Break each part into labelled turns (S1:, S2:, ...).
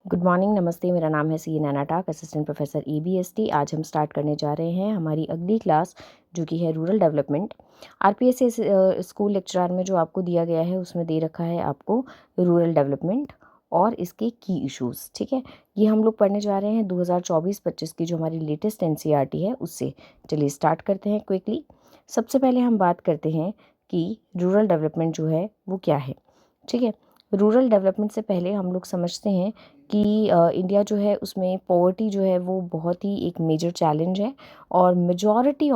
S1: Good morning, नमस्ते। मेरा नाम है सी नैना टाक, असिस्टेंट प्रोफेसर EBST। आज हम स्टार्ट करने जा रहे हैं हमारी अगली क्लास, जो कि है rural development. RPSC school lecturer में जो आपको दिया गया है उसमें दे रखा है आपको रूरल डेवलपमेंट और इसके की इश्यूज़। ठीक है, ये हम लोग पढ़ने जा रहे हैं 2024-25 की जो हमारी लेटेस्ट NCERT है उससे। चलिए स्टार्ट करते हैं क्विकली। सबसे पहले हम बात करते हैं कि रूरल डेवलपमेंट जो है वो क्या है। ठीक है, रूरल डेवलपमेंट से पहले हम लोग समझते हैं कि इंडिया जो है उसमें पॉवर्टी जो है वो बहुत ही एक मेजर चैलेंज है और मेजॉरिटी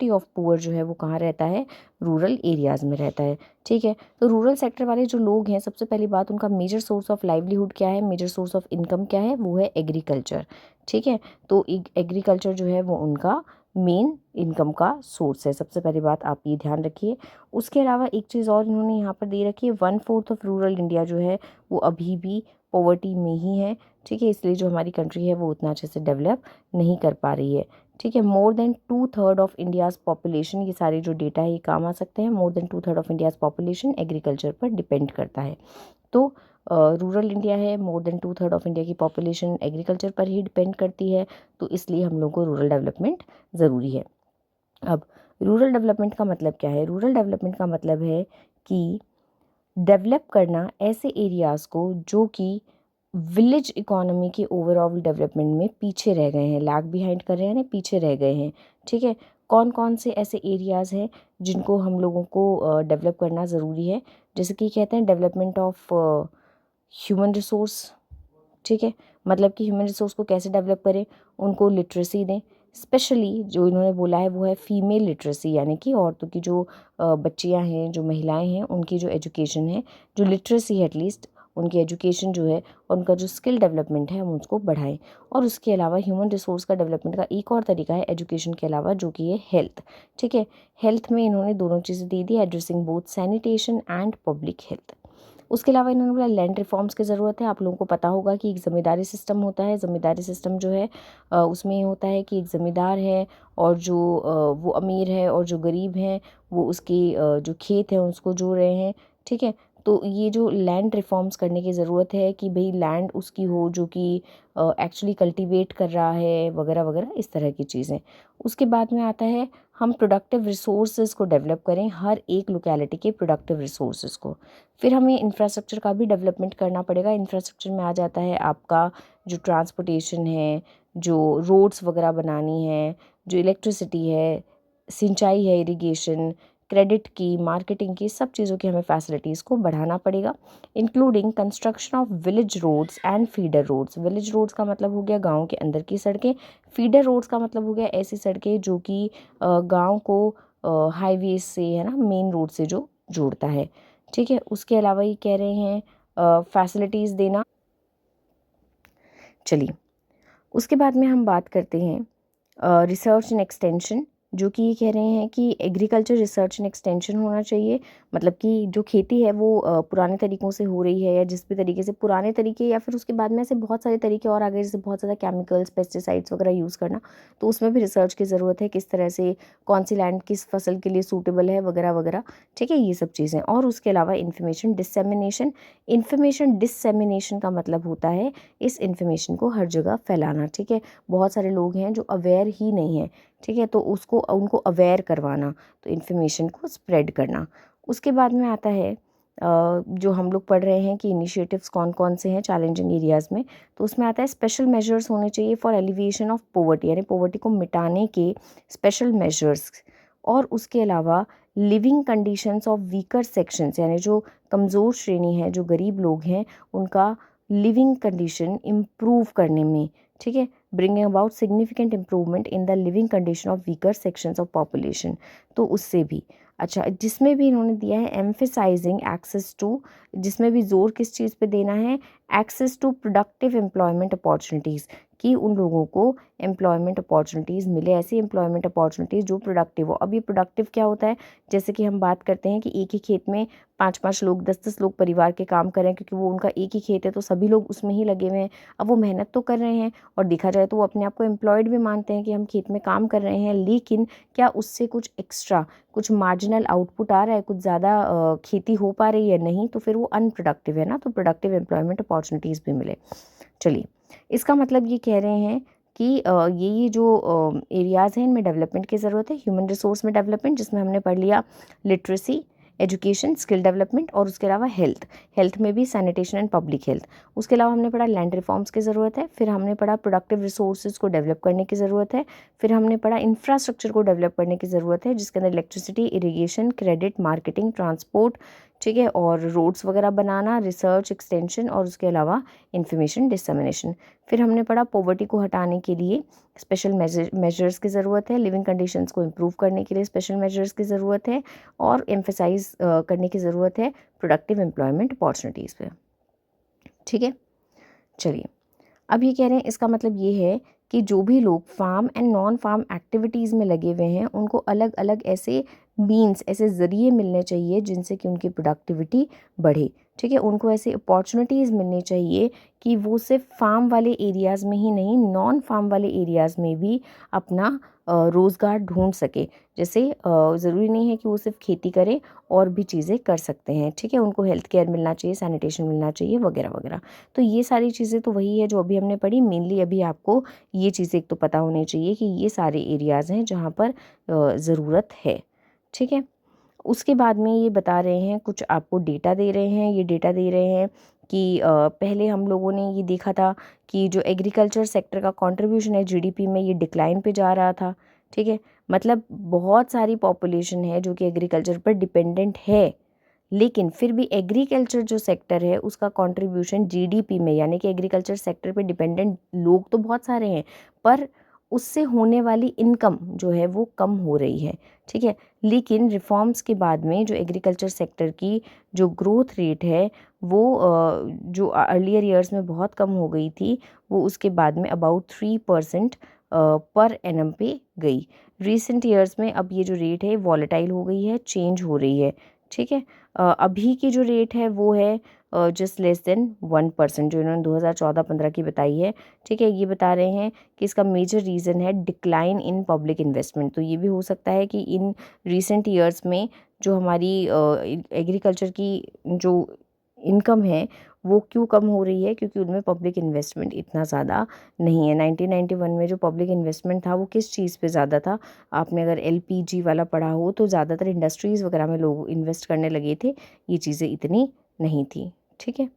S1: ऑफ पुअर जो है वो कहाँ रहता है, रूरल एरियाज़ में रहता है। ठीक है, तो रूरल सेक्टर वाले जो लोग हैं, सबसे पहली बात उनका मेजर सोर्स ऑफ लाइवलीहुड क्या है, मेजर सोर्स ऑफ इनकम क्या है, वो है एग्रीकल्चर। ठीक है, तो एग्रीकल्चर जो है वो उनका मेन इनकम का सोर्स है। सबसे पहली बात आप ये ध्यान रखिए। उसके अलावा एक चीज़ और इन्होंने यहाँ पर दे रखी है, 1/4 ऑफ रूरल इंडिया जो है वो अभी भी पॉवर्टी में ही है। ठीक है, इसलिए जो हमारी कंट्री है वो उतना अच्छे से डेवलप नहीं कर पा रही है। ठीक है, more than 2/3 of India's population, ये सारे जो डेटा है ये काम आ सकते हैं। More than 2/3 of India's population agriculture पर डिपेंड करता है। तो रूरल इंडिया है, मोर देन 2/3 ऑफ इंडिया की पॉपुलेशन एग्रीकल्चर पर ही डिपेंड करती है, तो इसलिए हम लोग को रूरल डेवलपमेंट ज़रूरी है। अब रूरल डेवलपमेंट का मतलब क्या है? रूरल डेवलपमेंट का मतलब है कि डेवलप करना ऐसे एरियाज़ को जो कि विलेज इकोनॉमी के ओवरऑल डेवलपमेंट में पीछे रह गए हैं, लैग बिहाइंड कर रहे हैं, पीछे रह गए हैं। ठीक है, कौन कौन से ऐसे एरियाज़ हैं जिनको हम लोगों को डेवलप करना ज़रूरी है? जैसे कि कहते हैं डेवलपमेंट ऑफ ह्यूमन रिसोर्स। ठीक है, मतलब कि ह्यूमन रिसोर्स को कैसे डेवलप करें, उनको लिटरेसी दें। स्पेशली जो इन्होंने बोला है वो है फीमेल लिटरेसी, यानी कि औरतों की जो बच्चियां हैं, जो महिलाएं हैं, उनकी जो एजुकेशन है, जो लिटरेसी है एटलीस्ट, उनकी एजुकेशन जो है, उनका जो स्किल डेवलपमेंट है हम उसको बढ़ाएं। और उसके अलावा ह्यूमन रिसोर्स का डेवलपमेंट का एक और तरीका है एजुकेशन के अलावा, जो कि है हेल्थ। ठीक है, हेल्थ में इन्होंने दोनों चीज़ें दे दी, addressing both sanitation and public health. उसके अलावा इन्होंने बोला लैंड रिफॉर्म्स की ज़रूरत है। आप लोगों को पता होगा कि एक ज़मींदारी सिस्टम होता है। ज़मींदारी सिस्टम जो है उसमें ये होता है कि एक ज़मींदार है और जो वो अमीर है और जो गरीब हैं वो उसके जो खेत हैं उसको जोड़ रहे हैं। ठीक है, तो ये जो लैंड रिफॉर्म्स करने की ज़रूरत है कि भाई लैंड उसकी हो जो कि एक्चुअली कल्टीवेट कर रहा है, वगैरह वगैरह, इस तरह की चीज़ें। उसके बाद में आता है हम प्रोडक्टिव रिसोर्सेज को डेवलप करें, हर एक लोकेलिटी के प्रोडक्टिव रिसोर्सेज को। फिर हमें इंफ्रास्ट्रक्चर का भी डेवलपमेंट करना पड़ेगा। इंफ्रास्ट्रक्चर में आ जाता है आपका जो ट्रांसपोर्टेशन है, जो रोड्स वगैरह बनानी है, जो इलेक्ट्रिसिटी है, सिंचाई है, इरिगेशन, क्रेडिट की, मार्केटिंग की, सब चीज़ों की हमें फैसिलिटीज़ को बढ़ाना पड़ेगा, including construction of village roads and feeder roads. Village roads का मतलब हो गया गाँव के अंदर की सड़कें। फीडर रोड्स का मतलब हो गया ऐसी सड़कें जो कि गाँव को हाईवे से, है ना, मेन रोड से जो जोड़ता है। ठीक है, उसके अलावा ये कह रहे हैं फैसिलिटीज़ देना। चलिए, उसके बाद में हम बात करते हैं रिसर्च एंड एक्सटेंशन, जो कि ये कह रहे हैं कि एग्रीकल्चर रिसर्च एंड एक्सटेंशन होना चाहिए। मतलब कि जो खेती है वो पुराने तरीक़ों से हो रही है, या जिस भी तरीके से पुराने तरीके, या फिर उसके बाद में ऐसे बहुत सारे तरीके और आ गए, जैसे बहुत ज़्यादा केमिकल्स, पेस्टिसाइड्स वगैरह यूज़ करना, तो उसमें भी रिसर्च की ज़रूरत है, किस तरह से कौन सी लैंड किस फसल के लिए सूटेबल है, वगैरह वगैरह। ठीक है, ये सब चीज़ें। और उसके अलावा इन्फॉर्मेशन डिसेमिनेशन। इन्फॉर्मेशन डिसेमिनेशन का मतलब होता है इस इन्फॉर्मेशन को हर जगह फैलाना। ठीक है, बहुत सारे लोग हैं जो अवेयर ही नहीं हैं। ठीक है, तो उसको उनको अवेयर करवाना, तो इन्फॉर्मेशन को स्प्रेड करना। उसके बाद में आता है जो हम लोग पढ़ रहे हैं कि इनिशिएटिव्स कौन कौन से हैं चैलेंजिंग एरियाज़ में, तो उसमें आता है स्पेशल मेजर्स होने चाहिए फॉर एलिवेशन ऑफ पॉवर्टी, यानी पॉवर्टी को मिटाने के स्पेशल मेजर्स। और उसके अलावा living conditions of weaker sections, यानी जो कमज़ोर श्रेणी है, जो गरीब लोग हैं, उनका लिविंग कंडीशन इम्प्रूव करने में। ठीक है, bringing about significant improvement in the living condition of weaker sections of population, तो उससे भी। अच्छा, जिसमें भी इन्होंने दिया है एम्फेसाइजिंग एक्सेस टू, जिसमें भी जोर किस चीज़ पे देना है, access to productive employment opportunities, कि उन लोगों को एम्प्लॉयमेंट अपॉर्चुनिटीज़ मिले, ऐसी एम्प्लॉयमेंट अपॉर्चुनिटीज़ जो प्रोडक्टिव हो। अब ये प्रोडक्टिव क्या होता है, जैसे कि हम बात करते हैं कि एक ही खेत में 5-5 लोग, 10-10 लोग परिवार के काम करें, क्योंकि वो उनका एक ही खेत है तो सभी लोग उसमें ही लगे हुए हैं। अब वो मेहनत तो कर रहे हैं और देखा जाए तो वो अपने आप को एम्प्लॉयड भी मानते हैं कि हम खेत में काम कर रहे हैं, लेकिन क्या उससे कुछ एक्स्ट्रा, कुछ मार्जिनल आउटपुट आ रहा है, कुछ ज़्यादा खेती हो पा रही है? नहीं, तो फिर वो अनप्रोडक्टिव है ना। तो प्रोडक्टिव एम्प्लॉयमेंट अपॉर्चुनिटीज़ भी मिले। चलिए, इसका मतलब ये कह रहे हैं कि ये जो एरियाज़ हैं इनमें डेवलपमेंट की ज़रूरत है। ह्यूमन रिसोर्स में डेवलपमेंट, जिसमें हमने पढ़ लिया लिटरेसी, एजुकेशन, स्किल डेवलपमेंट, और उसके अलावा हेल्थ, हेल्थ में भी सैनिटेशन एंड पब्लिक हेल्थ। उसके अलावा हमने पढ़ा लैंड रिफॉर्म्स की ज़रूरत है। फिर हमने पढ़ा प्रोडक्टिव रिसोर्सेज को डेवलप करने की ज़रूरत है। फिर हमने पढ़ा इंफ्रास्ट्रक्चर को डेवलप करने की ज़रूरत है, जिसके अंदर electricity, irrigation, credit, marketing, transport, ठीक है, और रोड्स वगैरह बनाना, रिसर्च, एक्सटेंशन, और उसके अलावा इंफॉर्मेशन डिसमिनेशन। फिर हमने पढ़ा पॉवर्टी को हटाने के लिए स्पेशल मेजर्स की ज़रूरत है, लिविंग कंडीशंस को इम्प्रूव करने के लिए स्पेशल मेजर्स की ज़रूरत है, और एम्फेसाइज करने की ज़रूरत है प्रोडक्टिव एम्प्लॉयमेंट अपॉर्चुनिटीज़ पे। ठीक है, चलिए, अब ये कह रहे हैं इसका मतलब ये है कि जो भी लोग farm and non farm activities में लगे हुए हैं उनको अलग अलग ऐसे मीन्स, ऐसे ज़रिए मिलने चाहिए जिनसे कि उनकी प्रोडक्टिविटी बढ़े। ठीक है, उनको ऐसे अपॉर्चुनिटीज़ मिलनी चाहिए कि वो सिर्फ फार्म वाले एरियाज़ में ही नहीं, नॉन फार्म वाले एरियाज़ में भी अपना रोज़गार ढूंढ सके। जैसे ज़रूरी नहीं है कि वो सिर्फ खेती करें, और भी चीज़ें कर सकते हैं। ठीक है, उनको हेल्थ केयर मिलना चाहिए, सैनिटेशन मिलना चाहिए, वगैरह वगैरह। तो ये सारी चीज़ें तो वही है जो अभी हमने पढ़ी। मेनली अभी आपको ये चीज़ें एक तो पता होनी चाहिए कि ये सारे एरियाज़ हैं जहाँ पर ज़रूरत है। ठीक है, उसके बाद में ये बता रहे हैं, कुछ आपको डेटा दे रहे हैं। ये डेटा दे रहे हैं कि पहले हम लोगों ने ये देखा था कि जो एग्रीकल्चर सेक्टर का कंट्रीब्यूशन है जीडीपी में, ये डिक्लाइन पे जा रहा था। ठीक है, मतलब बहुत सारी पॉपुलेशन है जो कि एग्रीकल्चर पर डिपेंडेंट है, लेकिन फिर भी एग्रीकल्चर जो सेक्टर है उसका कंट्रीब्यूशन जीडीपी में, यानी कि एग्रीकल्चर सेक्टर पे डिपेंडेंट लोग तो बहुत सारे हैं, पर उससे होने वाली इनकम जो है वो कम हो रही है। ठीक है, लेकिन रिफॉर्म्स के बाद में जो एग्रीकल्चर सेक्टर की जो ग्रोथ रेट है वो जो अर्लियर ईयर्स में बहुत कम हो गई थी, वो उसके बाद में अबाउट 3% पर एनम पे गई। रिसेंट ईयर्स में अब ये जो रेट है वॉलेटाइल हो गई है, चेंज हो रही है। ठीक है, अभी की जो रेट है वो है जस्ट लेस देन 1%, जो इन्होंने 2014-15 की बताई है। ठीक है, ये बता रहे हैं कि इसका मेजर रीज़न है डिक्लाइन इन पब्लिक इन्वेस्टमेंट। तो ये भी हो सकता है कि इन रिसेंट ईयर्स में जो हमारी एग्रीकल्चर की जो इनकम है वो क्यों कम हो रही है, क्योंकि उनमें पब्लिक इन्वेस्टमेंट इतना ज़्यादा नहीं है। 1991 में जो पब्लिक इन्वेस्टमेंट था वो किस चीज़ पे ज़्यादा था? आपने अगर एलपीजी वाला पढ़ा हो तो ज़्यादातर इंडस्ट्रीज़ वगैरह में लोग इन्वेस्ट करने लगे थे, ये चीज़ें इतनी नहीं थी। ठीक है,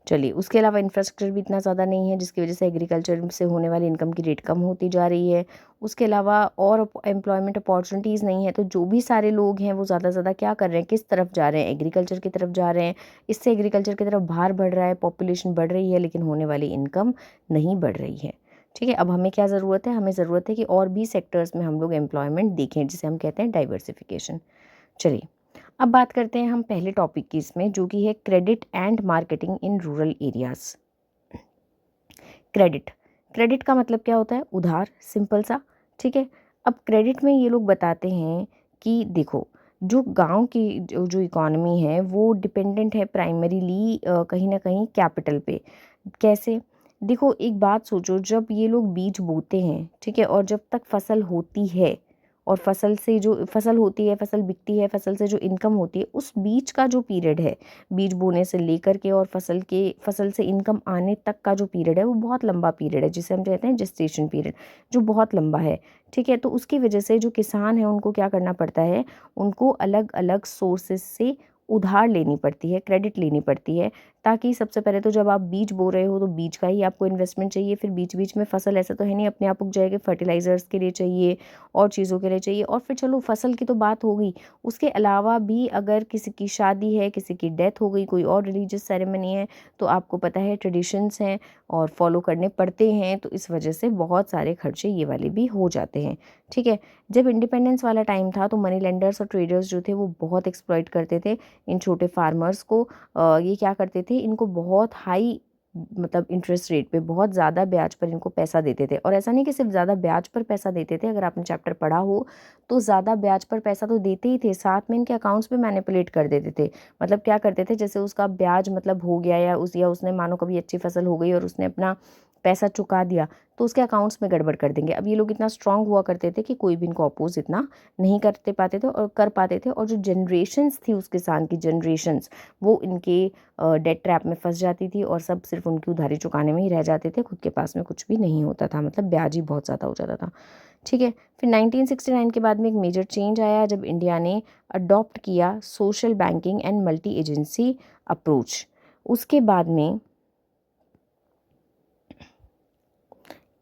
S1: चलिए, उसके अलावा इंफ्रास्ट्रक्चर भी इतना ज़्यादा नहीं है, जिसकी वजह से एग्रीकल्चर से होने वाली इनकम की रेट कम होती जा रही है। उसके अलावा और एम्प्लॉयमेंट अपॉर्चुनिटीज़ नहीं है, तो जो भी सारे लोग हैं वो ज़्यादा से ज़्यादा क्या कर रहे हैं, किस तरफ जा रहे हैं? एग्रीकल्चर की तरफ जा रहे हैं। इससे एग्रीकल्चर की तरफ भार बढ़ रहा है, पॉपुलेशन बढ़ रही है, लेकिन होने वाली इनकम नहीं बढ़ रही है। ठीक है, अब हमें क्या ज़रूरत है? हमें ज़रूरत है कि और भी सेक्टर्स में हम लोग एम्प्लॉयमेंट देखें, जिसे हम कहते हैं डाइवर्सिफिकेशन। चलिए, अब बात करते हैं हम पहले टॉपिक की इसमें, जो कि है credit and marketing in rural areas. Credit, credit का मतलब क्या होता है? उधार, सिंपल सा। ठीक है, अब क्रेडिट में ये लोग बताते हैं कि देखो, जो गांव की जो इकॉनमी है वो डिपेंडेंट है प्राइमरीली कहीं ना कहीं कैपिटल पे। कैसे? देखो, एक बात सोचो, जब ये लोग बीज बोते हैं, ठीक है, और जब तक फसल होती है, और फसल से जो फसल होती है, फसल बिकती है, फसल से जो इनकम होती है, उस बीच का जो पीरियड है, बीज बोने से लेकर के और फसल से इनकम आने तक का जो पीरियड है वो बहुत लंबा पीरियड है, जिसे हम कहते हैं जेस्टेशन पीरियड, जो बहुत लंबा है। ठीक है, तो उसकी वजह से जो किसान है उनको क्या करना पड़ता है, उनको अलग अलग सोर्सेज से उधार लेनी पड़ती है, क्रेडिट लेनी पड़ती है, ताकि सबसे पहले तो जब आप बीज बो रहे हो तो बीज का ही आपको इन्वेस्टमेंट चाहिए, फिर बीच बीच में फसल ऐसा तो है नहीं अपने आप उग जाएगी, फर्टिलाइजर्स के लिए चाहिए और चीज़ों के लिए चाहिए, और फिर चलो फसल की तो बात हो गई, उसके अलावा भी अगर किसी की शादी है, किसी की डेथ हो गई, कोई और रिलीजियस सेरेमनी है, तो आपको पता है ट्रेडिशंस हैं और फॉलो करने पड़ते हैं, तो इस वजह से बहुत सारे खर्चे ये वाले भी हो जाते हैं। ठीक है, जब इंडिपेंडेंस वाला टाइम था तो मनी लेंडर्स और ट्रेडर्स जो थे वो बहुत एक्सप्लॉइट करते थे इन छोटे फार्मर्स को। ये क्या करते थे, इनको बहुत हाई मतलब इंटरेस्ट रेट पे, बहुत ज़्यादा ब्याज पर इनको पैसा देते थे। और ऐसा नहीं कि सिर्फ ज़्यादा ब्याज पर पैसा देते थे, अगर आपने चैप्टर पढ़ा हो तो ज़्यादा ब्याज पर पैसा तो देते ही थे, साथ में इनके अकाउंट्स पे मैनिपुलेट कर देते थे। मतलब क्या करते थे, जैसे उसका ब्याज मतलब हो गया या उसने मानो कभी अच्छी फसल हो गई और उसने अपना पैसा चुका दिया, तो उसके अकाउंट्स में गड़बड़ कर देंगे। अब ये लोग इतना स्ट्रांग हुआ करते थे कि कोई भी इनको अपोज इतना नहीं करते पाते थे और कर पाते थे। और जो जनरेशन्स थी उस किसान की जनरेशन्स, वो इनके डेट ट्रैप में फंस जाती थी और सब सिर्फ उनकी उधारी चुकाने में ही रह जाते थे, खुद के पास में कुछ भी नहीं होता था, मतलब ब्याज ही बहुत ज़्यादा हो जाता था। ठीक है, फिर 1969 के बाद में एक मेजर चेंज आया जब इंडिया ने अडॉप्ट किया social banking and multi agency approach. उसके बाद में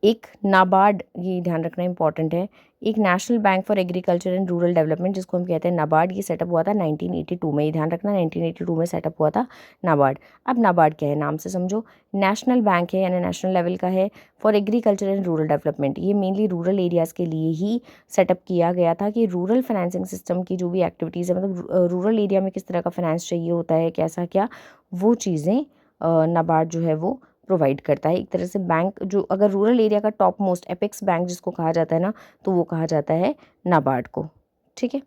S1: एक नाबार्ड, ये ध्यान रखना इंपॉर्टेंट है, एक national bank for agriculture and rural development, जिसको हम कहते हैं नाबार्ड, ये सेटअप हुआ था 1982 में। ये ध्यान रखना 1982 में सेटअप हुआ था नाबार्ड। अब नाबार्ड क्या है, नाम से समझो, नेशनल बैंक है यानी नेशनल लेवल का है, for agriculture and rural development. ये मेनली रूरल एरियाज़ के लिए ही सेटअप किया गया था कि रूरल फाइनेंसिंग सिस्टम की जो भी एक्टिविटीज़ है, मतलब रूरल एरिया में किस तरह का फाइनेंस चाहिए होता है, कैसा क्या, वो चीज़ें नाबार्ड जो है वो प्रोवाइड करता है। एक तरह से बैंक जो, अगर रूरल एरिया का टॉप मोस्ट एपेक्स बैंक जिसको कहा जाता है ना, तो वो कहा जाता है नाबार्ड को। ठीक है,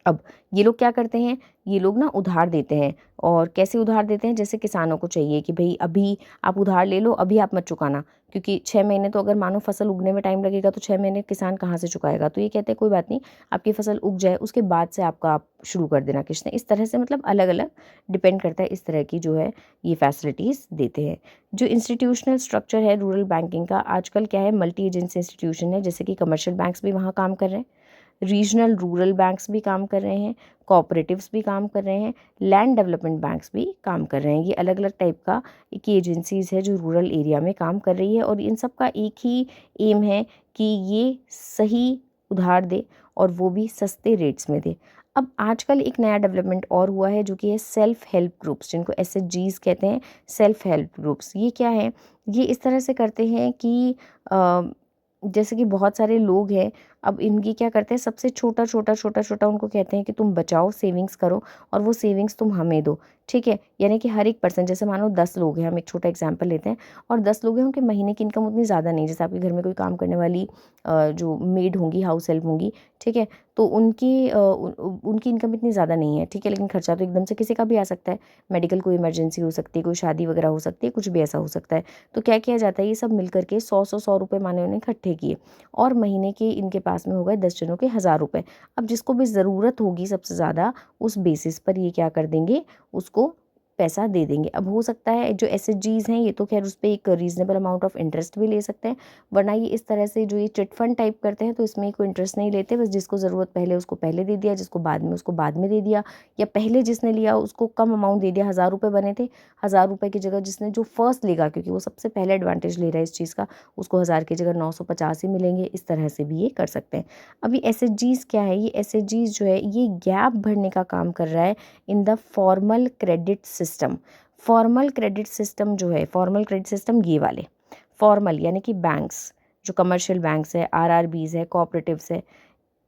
S1: अब ये लोग क्या करते हैं, ये लोग ना उधार देते हैं। और कैसे उधार देते हैं, जैसे किसानों को चाहिए कि भाई अभी आप उधार ले लो, अभी आप मत चुकाना, क्योंकि 6 महीने तो अगर मानो फसल उगने में टाइम लगेगा तो 6 महीने किसान कहाँ से चुकाएगा। तो ये कहते हैं कोई बात नहीं, आपकी फसल उग जाए उसके बाद से आप शुरू कर देना किस्तें। इस तरह से मतलब अलग अलग डिपेंड करता है, इस तरह की जो है ये फैसिलिटीज़ देते हैं। जो इंस्टीट्यूशनल स्ट्रक्चर है रूरल बैंकिंग का, आजकल क्या है, मल्टी एजेंसी इंस्टीट्यूशन है, जैसे कि कमर्शियल बैंक्स भी वहाँ काम कर रहे हैं, रीजनल रूरल बैंक्स भी काम कर रहे हैं, कोऑपरेटिव्स भी काम कर रहे हैं, लैंड डेवलपमेंट बैंक्स भी काम कर रहे हैं। ये अलग अलग टाइप का एक एजेंसीज़ है जो रूरल एरिया में काम कर रही है, और इन सब का एक ही एम है कि ये सही उधार दे और वो भी सस्ते रेट्स में दे। अब आजकल एक नया डेवलपमेंट और हुआ है जो कि है सेल्फ हेल्प ग्रुप्स, जिनको एसएचजीज कहते हैं। सेल्फ हेल्प ग्रुप्स ये क्या है, ये इस तरह से करते हैं कि जैसे कि बहुत सारे लोग हैं, अब इनकी क्या करते हैं, सबसे छोटा छोटा छोटा छोटा उनको कहते हैं कि तुम बचाओ, सेविंग्स करो और वो सेविंग्स तुम हमें दो। ठीक है, यानी कि हर एक पर्सन, जैसे मानो 10 लोग हैं, हम एक छोटा एग्जांपल लेते हैं, और 10 लोग हैं, उनके महीने की इनकम उतनी ज़्यादा नहीं, जैसे आपके घर में कोई काम करने वाली जो मेड होंगी, हाउस हेल्प होंगी, ठीक है, तो उनकी इनकम इतनी ज़्यादा नहीं है। ठीक है, लेकिन खर्चा तो एकदम से किसी का भी आ सकता है, मेडिकल कोई इमरजेंसी हो सकती है, कोई शादी वगैरह हो सकती है, कुछ भी ऐसा हो सकता है। तो क्या किया जाता है, ये सब मिल करके 100 रुपये माने उन्हें इकट्ठे किए, और महीने के इनके पास में हो गए 10 जनों के 1000 रुपये। अब जिसको भी ज़रूरत होगी सबसे ज़्यादा, उस बेसिस पर ये क्या कर देंगे, उसको पैसा दे देंगे। अब हो सकता है जो एसएचजीज हैं, ये तो खैर उस पर एक रीज़नेबल अमाउंट ऑफ इंटरेस्ट भी ले सकते हैं, वरना ये इस तरह से जो ये चिट फंड टाइप करते हैं तो इसमें कोई इंटरेस्ट नहीं लेते, बस जिसको ज़रूरत पहले उसको पहले दे दिया, जिसको बाद में उसको बाद में दे दिया, या पहले जिसने लिया उसको कम अमाउंट दे दिया। 1000 रुपये बने थे, 1000 रुपये की जगह जिसने जो फर्स्ट लेगा, क्योंकि वो सबसे पहले एडवांटेज ले रहा है इस चीज़ का, उसको 1000 की जगह 950 ही मिलेंगे। इस तरह से भी ये कर सकते हैं। अभी एसएचजीज क्या है, ये एसएचजीज जो है ये गैप भरने का काम कर रहा है in the formal credit system. Formal credit system जो है, फॉर्मल क्रेडिट सिस्टम ये वाले फॉर्मल यानी कि बैंक्स, जो कमर्शियल बैंक्स है, आरआरबीज है, कोऑपरेटिव्स है,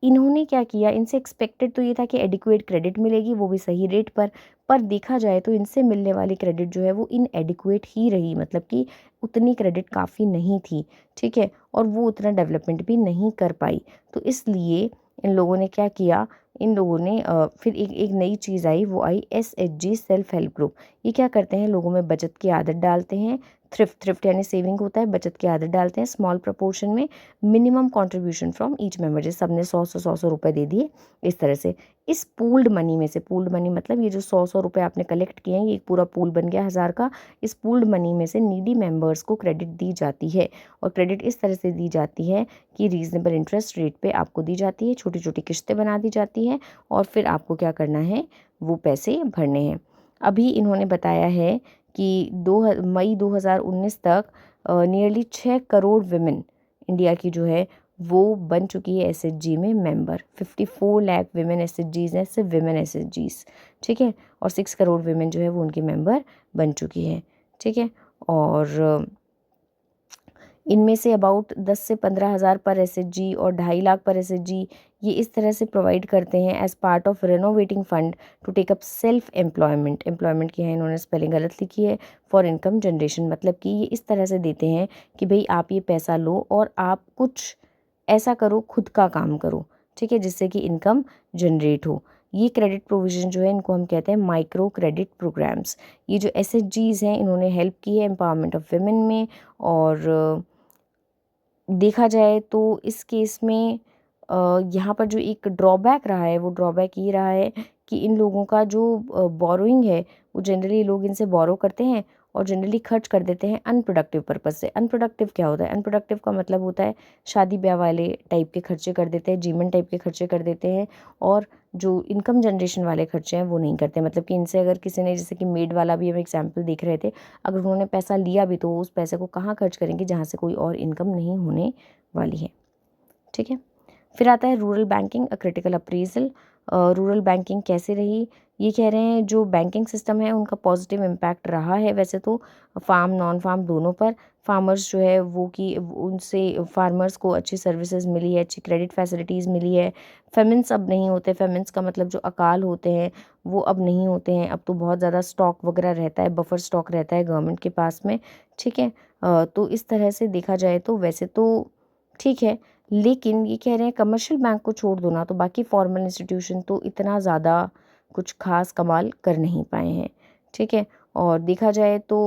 S1: इन्होंने क्या किया, इनसे एक्सपेक्टेड तो ये था कि एडिक्वेट क्रेडिट मिलेगी, वो भी सही रेट पर देखा जाए तो इनसे मिलने वाली क्रेडिट जो है वो इनएडिक्वेट ही रही, मतलब कि उतनी क्रेडिट काफ़ी नहीं थी। ठीक है, और वो उतना डेवलपमेंट भी नहीं कर पाई। तो इसलिए इन लोगों ने क्या किया, इन लोगों ने फिर एक नई चीज़ आई, वो आई एसएचजी सेल्फ हेल्प ग्रुप। ये क्या करते हैं, लोगों में बचत की आदत डालते हैं, थ्रिफ्ट यानी सेविंग होता है, बचत की आदत डालते हैं स्मॉल प्रपोर्शन में, minimum contribution from each member, जैसे सबने 100 रुपए दे दिए, इस तरह से। इस पूल्ड मनी में से, पूल्ड मनी मतलब ये जो 100 रुपए आपने कलेक्ट किए हैं, ये एक पूरा पूल बन गया 1000 का। इस पूल्ड मनी में से नीडी मेंबर्स को क्रेडिट दी जाती है, और क्रेडिट इस तरह से दी जाती है कि रीज़नेबल इंटरेस्ट रेट पे आपको दी जाती है, छोटी छोटी किस्तें बना दी जाती हैं, और फिर आपको क्या करना है, वो पैसे भरने हैं। अभी इन्होंने बताया है कि मई 2019 तक नियरली 6 करोड़ विमेन इंडिया की जो है वो बन चुकी है एसएचजी में मेंबर। 54 लाख विमेन एसएचजीज हैं, सिर्फ विमेन एसएचजीज। ठीक है, और 6 करोड़ विमेन जो है वो उनकी मेंबर बन चुकी है। ठीक है, और इनमें से अबाउट 10 से 15,000 पर एसएचजी और 2.5 लाख पर एसएचजी ये इस तरह से प्रोवाइड करते हैं as part of renovating fund to take up self employment. Employment की है इन्होंने स्पेलिंग गलत लिखी है, फॉर इनकम जनरेशन, मतलब कि ये इस तरह से देते हैं कि भाई आप ये पैसा लो और आप कुछ ऐसा करो, खुद का काम करो, ठीक है, जिससे कि इनकम जनरेट हो। ये क्रेडिट प्रोविजन जो है इनको हम कहते हैं माइक्रो क्रेडिट प्रोग्राम्स। ये जो एसएचजीज हैं इन्होंने हेल्प की है एम्पावरमेंट ऑफ वुमेन में। और देखा जाए तो इस केस में यहाँ पर जो एक ड्रॉबैक रहा है वो ड्रॉबैक ये रहा है कि इन लोगों का जो बोरोइंग है वो जनरली लोग इनसे बोरो करते हैं और जनरली खर्च कर देते हैं अनप्रोडक्टिव पर्पस से। अनप्रोडक्टिव क्या होता है? अनप्रोडक्टिव का मतलब होता है शादी ब्याह वाले टाइप के खर्चे कर देते हैं, जीवन टाइप के खर्चे कर देते हैं, और जो इनकम जनरेशन वाले खर्चे हैं वो नहीं करते। मतलब कि इनसे अगर किसी ने, जैसे कि मेड वाला भी हम एग्जाम्पल देख रहे थे, अगर उन्होंने पैसा लिया भी तो उस पैसे को कहाँ खर्च करेंगे जहाँ से कोई और इनकम नहीं होने वाली है, ठीक है। फिर आता है rural banking, a critical appraisal. Rural banking कैसे रही? ये कह रहे हैं जो बैंकिंग सिस्टम है उनका पॉजिटिव इम्पैक्ट रहा है वैसे तो फार्म नॉन फार्म दोनों पर। फार्मर्स जो है वो कि उनसे फार्मर्स को अच्छी सर्विसेज मिली है, अच्छी क्रेडिट फैसिलिटीज़ मिली है। फेमिन्स अब नहीं होते, फेमिन्स का मतलब जो अकाल होते हैं वो अब नहीं होते हैं। अब तो बहुत ज़्यादा स्टॉक वगैरह रहता है, बफर स्टॉक रहता है गवर्नमेंट के पास में, ठीक है। तो इस तरह से देखा जाए तो वैसे तो ठीक है, लेकिन ये कह रहे हैं कमर्शियल बैंक को छोड़ दो ना तो बाकी फॉर्मल इंस्टीट्यूशन तो इतना ज़्यादा कुछ खास कमाल कर नहीं पाए हैं, ठीक है। और देखा जाए तो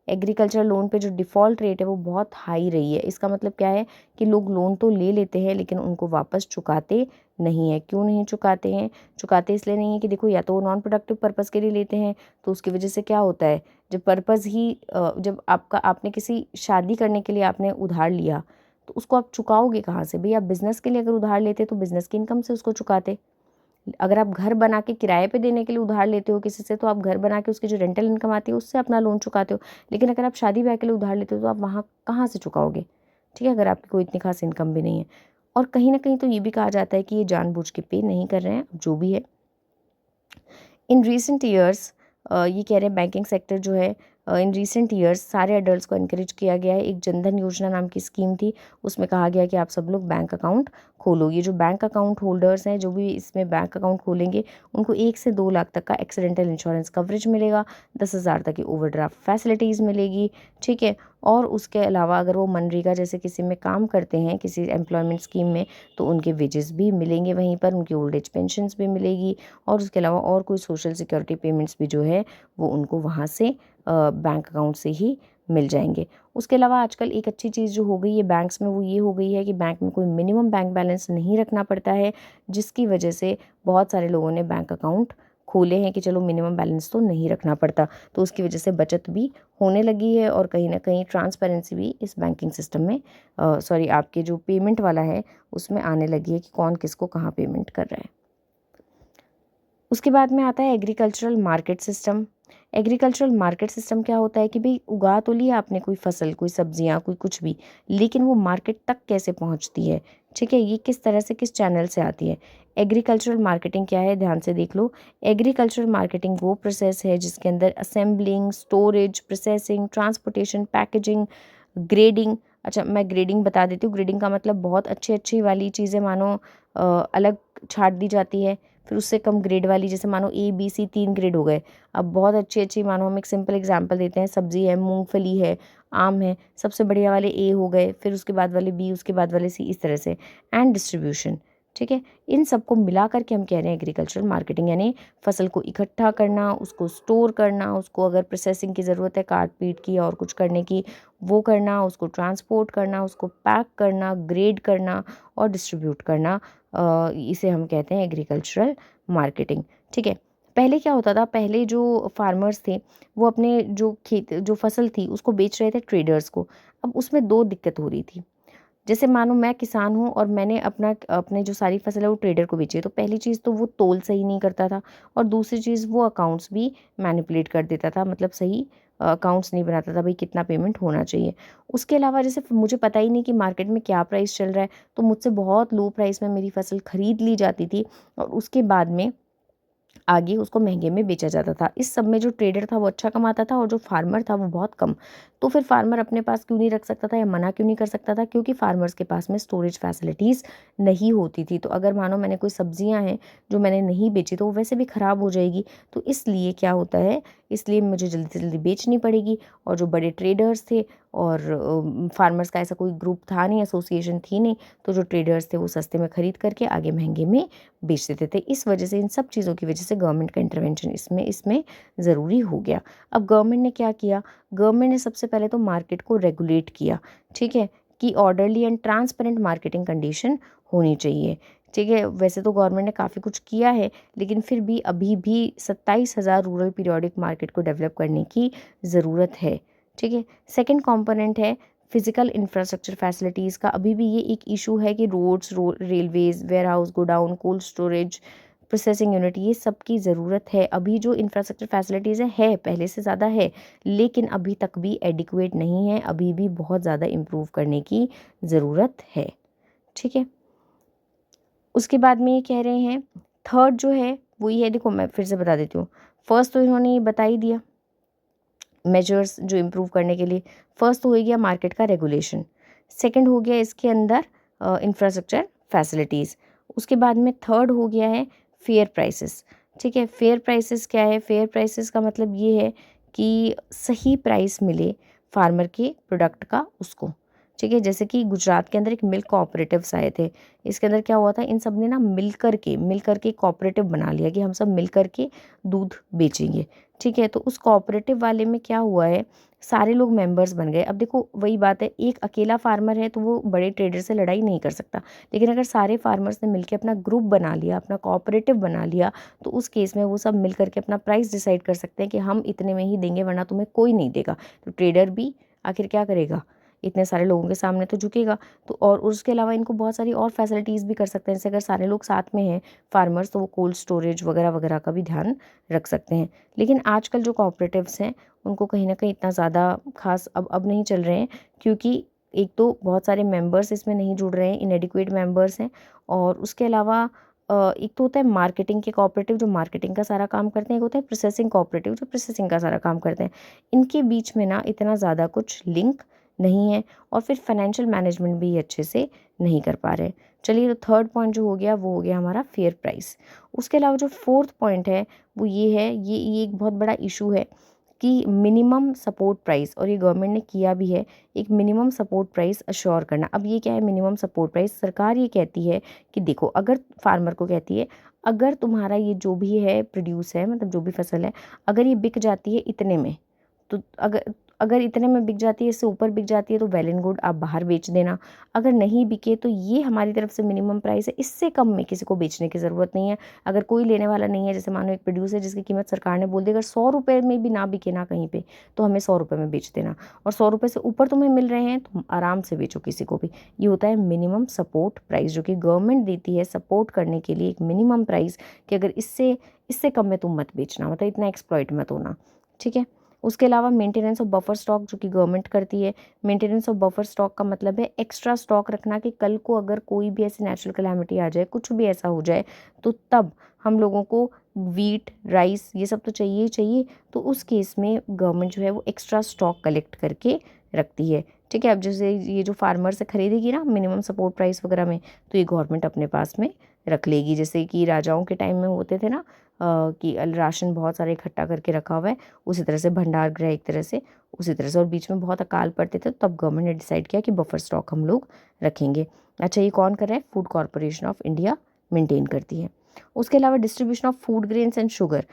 S1: एग्रीकल्चर लोन पे जो डिफ़ॉल्ट रेट है वो बहुत हाई रही है। इसका मतलब क्या है कि लोग लोन तो ले लेते हैं लेकिन उनको वापस चुकाते नहीं है। क्यों नहीं चुकाते हैं? चुकाते इसलिए नहीं है कि देखो, या तो वो नॉन प्रोडक्टिव पर्पज़ के लिए लेते हैं, तो उसकी वजह से क्या होता है, जब पर्पज़ ही जब आपने किसी शादी करने के लिए आपने उधार लिया तो उसको आप चुकाओगे कहाँ से? भई आप बिज़नेस के लिए अगर उधार लेते तो बिज़नेस की इनकम से उसको चुकाते। अगर आप घर बना के किराए पे देने के लिए उधार लेते हो किसी से तो आप घर बना के उसकी जो रेंटल इनकम आती है उससे अपना लोन चुकाते हो। लेकिन अगर आप शादी ब्याह के लिए उधार लेते हो तो आप वहाँ कहाँ से चुकाओगे? ठीक है, अगर आपकी कोई इतनी खास इनकम भी नहीं है। और कहीं न कहीं तो ये भी कहा जाता है कि ये जानबूझ के पे नहीं कर रहे हैं, अब जो भी है। इन रीसेंट ईयर्स ये कह रहे हैं बैंकिंग सेक्टर जो है इन रीसेंट ईयर्स सारे एडल्ट्स को एनकरेज किया गया है। एक जनधन योजना नाम की स्कीम थी, उसमें कहा गया कि आप सब लोग बैंक अकाउंट खोलो। ये जो बैंक अकाउंट होल्डर्स हैं जो भी इसमें बैंक अकाउंट खोलेंगे उनको 1 से 2 लाख तक का एक्सीडेंटल इंश्योरेंस कवरेज मिलेगा, 10,000 तक की ओवरड्राफ्ट फैसिलिटीज़ मिलेगी, ठीक है। और उसके अलावा अगर वो मनरेगा जैसे किसी में काम करते हैं किसी एम्प्लॉयमेंट स्कीम में तो उनके वेजेस भी मिलेंगे वहीं पर, उनकी ओल्ड एज पेंशन्स भी मिलेगी, और उसके अलावा और कोई सोशल सिक्योरिटी पेमेंट्स भी जो है वो उनको वहाँ से बैंक अकाउंट से ही मिल जाएंगे। उसके अलावा आजकल एक अच्छी चीज़ जो हो गई है बैंक्स में वो ये हो गई है कि बैंक में कोई मिनिमम बैंक बैलेंस नहीं रखना पड़ता है, जिसकी वजह से बहुत सारे लोगों ने बैंक अकाउंट खोले हैं कि चलो मिनिमम बैलेंस तो नहीं रखना पड़ता, तो उसकी वजह से बचत भी होने लगी है और कहीं ना कहीं ट्रांसपेरेंसी भी इस बैंकिंग सिस्टम में सॉरी आपके जो पेमेंट वाला है उसमें आने लगी है कि कौन किसको कहाँ पेमेंट कर रहा है। उसके बाद में आता है agricultural market system. Agricultural market system क्या होता है कि भाई उगा तो लिया आपने कोई फसल, कोई सब्जियां, कोई कुछ भी, लेकिन वो मार्केट तक कैसे पहुंचती है, ठीक है, ये किस तरह से किस चैनल से आती है। एग्रीकल्चरल मार्केटिंग क्या है, ध्यान से देख लो। एग्रीकल्चरल मार्केटिंग वो प्रोसेस है जिसके अंदर assembling, storage, processing, transportation, packaging, grading. अच्छा, मैं ग्रेडिंग बता देती हूँ। ग्रेडिंग का मतलब बहुत अच्छी अच्छी वाली चीज़ें मानो अलग छाट दी जाती है, फिर उससे कम ग्रेड वाली, जैसे मानो ABC 3 ग्रेड हो गए। अब बहुत अच्छी अच्छी, मानो हम एक सिंपल एग्जांपल देते हैं, सब्जी है, मूंगफली है, आम है, सबसे बढ़िया वाले A हो गए, फिर उसके बाद वाले B, उसके बाद वाले C, इस तरह से। एंड डिस्ट्रीब्यूशन, ठीक है, इन सबको मिला करके हम कह रहे हैं एग्रीकल्चरल मार्केटिंग, यानी फसल को इकट्ठा करना, उसको स्टोर करना, उसको अगर प्रोसेसिंग की ज़रूरत है काट पीट की और कुछ करने की वो करना, उसको ट्रांसपोर्ट करना, उसको पैक करना, ग्रेड करना और डिस्ट्रीब्यूट करना, इसे हम कहते हैं एग्रीकल्चरल मार्केटिंग, ठीक है। पहले क्या होता था, पहले जो फार्मर्स थे वो अपने जो फसल थी उसको बेच रहे थे ट्रेडर्स को। अब उसमें दो दिक्कत हो रही थी। जैसे मानो मैं किसान हूँ और मैंने अपने जो सारी फसल है वो ट्रेडर को बेची है, तो पहली चीज़ तो वो तोल सही नहीं करता था, और दूसरी चीज़ वो अकाउंट्स भी मैनिपुलेट कर देता था, मतलब सही अकाउंट्स नहीं बनाता था भाई कितना पेमेंट होना चाहिए। उसके अलावा जैसे मुझे पता ही नहीं कि मार्केट में क्या प्राइस चल रहा है, तो मुझसे बहुत लो प्राइस में मेरी फसल खरीद ली जाती थी, और उसके बाद में आगे उसको महंगे में बेचा जाता था। इस सब में जो ट्रेडर था वो अच्छा कमाता था और जो फार्मर था वो बहुत कम। तो फिर फार्मर अपने पास क्यों नहीं रख सकता था या मना क्यों नहीं कर सकता था? क्योंकि फार्मर्स के पास में स्टोरेज फैसिलिटीज़ नहीं होती थी। तो अगर मानो मैंने कोई सब्जियां हैं जो मैंने नहीं बेची तो वो वैसे भी ख़राब हो जाएगी। तो इसलिए क्या होता है, इसलिए मुझे जल्दी से जल्दी बेचनी पड़ेगी। और जो बड़े ट्रेडर्स थे और फार्मर्स का ऐसा कोई ग्रुप था नहीं, एसोसिएशन थी नहीं, तो जो ट्रेडर्स थे वो सस्ते में ख़रीद करके आगे महंगे में बेच देते थे। इस वजह से, इन सब चीज़ों की वजह से गवर्नमेंट का इंटरवेंशन इसमें ज़रूरी हो गया। अब गवर्नमेंट ने क्या किया? गवर्नमेंट ने सबसे पहले तो मार्केट को रेगुलेट किया, ठीक है, कि orderly and transparent marketing condition होनी चाहिए। ठीक है, वैसे तो गवर्नमेंट ने काफ़ी कुछ किया है, लेकिन फिर भी अभी भी 27,000 रूरल पीरियोडिक मार्केट को डेवलप करने की ज़रूरत है। ठीक है, सेकेंड कॉम्पोनेंट है फिजिकल इंफ्रास्ट्रक्चर फैसिलिटीज़ का। अभी भी ये एक इशू है कि roads, railways, warehouse, godown, cold storage, processing unit, ये सब की ज़रूरत है। अभी जो इंफ्रास्ट्रक्चर फैसिलिटीज़ है पहले से ज़्यादा है, लेकिन अभी तक भी एडिक्वेट नहीं है, अभी भी बहुत ज़्यादा इम्प्रूव करने की ज़रूरत है। ठीक है, उसके बाद में ये कह रहे हैं थर्ड जो है वो ये है, देखो मैं फिर से बता देती हूँ। फर्स्ट तो इन्होंने ये बता ही दिया मेजर्स जो इम्प्रूव करने के लिए। फर्स्ट तो हो गया मार्केट का रेगुलेशन, सेकंड हो गया इसके अंदर इंफ्रास्ट्रक्चर फैसिलिटीज़, उसके बाद में थर्ड हो गया है फेयर प्राइसेस। ठीक है, फेयर प्राइसेस क्या है? फेयर प्राइसेस का मतलब ये है कि सही प्राइस मिले फार्मर के प्रोडक्ट का उसको। ठीक है, जैसे कि गुजरात के अंदर एक मिल्क कोऑपरेटिव्स आए थे। इसके अंदर क्या हुआ था, इन सब ने ना मिल करके कोऑपरेटिव बना लिया कि हम सब मिल करके दूध बेचेंगे। ठीक है, तो उस कोऑपरेटिव वाले में क्या हुआ है, सारे लोग मेंबर्स बन गए। अब देखो वही बात है, एक अकेला फार्मर है तो वो बड़े ट्रेडर से लड़ाई नहीं कर सकता, लेकिन अगर सारे फार्मर्स ने मिलकर अपना ग्रुप बना लिया, अपना कोऑपरेटिव बना लिया, तो उस केस में वो सब मिल करके अपना प्राइस डिसाइड कर सकते हैं कि हम इतने में ही देंगे वरना तुम्हें कोई नहीं देगा। तो ट्रेडर भी आखिर क्या करेगा, इतने सारे लोगों के सामने तो झुकेगा। तो और उसके अलावा इनको बहुत सारी और फैसिलिटीज़ भी कर सकते हैं, जैसे अगर सारे लोग साथ में हैं फार्मर्स, तो वो कोल्ड स्टोरेज वगैरह वगैरह का भी ध्यान रख सकते हैं। लेकिन आजकल जो कोऑपरेटिव्स हैं उनको कहीं ना कहीं इतना ज़्यादा खास अब नहीं चल रहे हैं, क्योंकि एक तो बहुत सारे मेंबर्स इसमें नहीं जुड़ रहे हैं, इनएडिक्वेट मेंबर्स हैं। और उसके अलावा एक तो होता है मार्केटिंग के कोऑपरेटिव जो मार्केटिंग का सारा काम करते हैं, एक होता है प्रोसेसिंग कोऑपरेटिव जो प्रोसेसिंग का सारा काम करते हैं। इनके बीच में ना इतना ज़्यादा कुछ लिंक नहीं है, और फिर फाइनेंशियल मैनेजमेंट भी अच्छे से नहीं कर पा रहे। चलिए, तो थर्ड पॉइंट जो हो गया वो हो गया हमारा फेयर प्राइस। उसके अलावा जो फोर्थ पॉइंट है वो ये है, ये एक बहुत बड़ा इशू है कि मिनिमम सपोर्ट प्राइस, और ये गवर्नमेंट ने किया भी है, एक मिनिमम सपोर्ट प्राइस अश्योर करना। अब ये क्या है मिनिमम सपोर्ट प्राइस? सरकार ये कहती है कि देखो, अगर फार्मर को कहती है अगर तुम्हारा ये जो भी है प्रोड्यूस है, मतलब जो भी फसल है, अगर ये बिक जाती है इतने में, तो अगर अगर इतने में बिक जाती है, इससे ऊपर बिक जाती है तो वेल एंड गुड, आप बाहर बेच देना। अगर नहीं बिके तो ये हमारी तरफ से मिनिमम प्राइस है, इससे कम में किसी को बेचने की ज़रूरत नहीं है। अगर कोई लेने वाला नहीं है, जैसे मानो एक प्रोड्यूसर जिसकी कीमत सरकार ने बोल दी अगर 100 रुपये में भी ना बिके ना कहीं पे, तो हमें 100 रुपये में बेच देना, और 100 रुपये से ऊपर तुम्हें मिल रहे हैं तो आराम से बेचो किसी को भी। ये होता है मिनिमम सपोर्ट प्राइस, जो कि गवर्नमेंट देती है सपोर्ट करने के लिए एक मिनिमम प्राइस, कि अगर इससे इससे कम में तुम मत बेचना, मतलब इतना एक्सप्लॉइट मत होना। ठीक है, उसके अलावा मेंटेनेंस ऑफ बफर स्टॉक जो कि गवर्नमेंट करती है। मेंटेनेंस ऑफ बफर स्टॉक का मतलब है एक्स्ट्रा स्टॉक रखना, कि कल को अगर कोई भी ऐसी नेचुरल कैलामिटी आ जाए, कुछ भी ऐसा हो जाए, तो तब हम लोगों को वीट, राइस, ये सब तो चाहिए ही चाहिए। तो उस केस में गवर्नमेंट जो है वो एक्स्ट्रा स्टॉक कलेक्ट करके रखती है। ठीक है, अब जैसे ये जो फार्मर से खरीदेगी ना मिनिमम सपोर्ट प्राइस वगैरह में, तो ये गवर्नमेंट अपने पास में रख लेगी। जैसे कि राजाओं के टाइम में होते थे ना, कि राशन बहुत सारे इकट्ठा करके रखा हुआ है, उसी तरह से भंडार गृह एक तरह से, उसी तरह से। और बीच में बहुत अकाल पड़ते थे, तब गवर्नमेंट ने डिसाइड किया कि बफर स्टॉक हम लोग रखेंगे। अच्छा, ये कौन कर रहा है? Food corporation of India maintain करती है। उसके अलावा distribution of food grains and sugar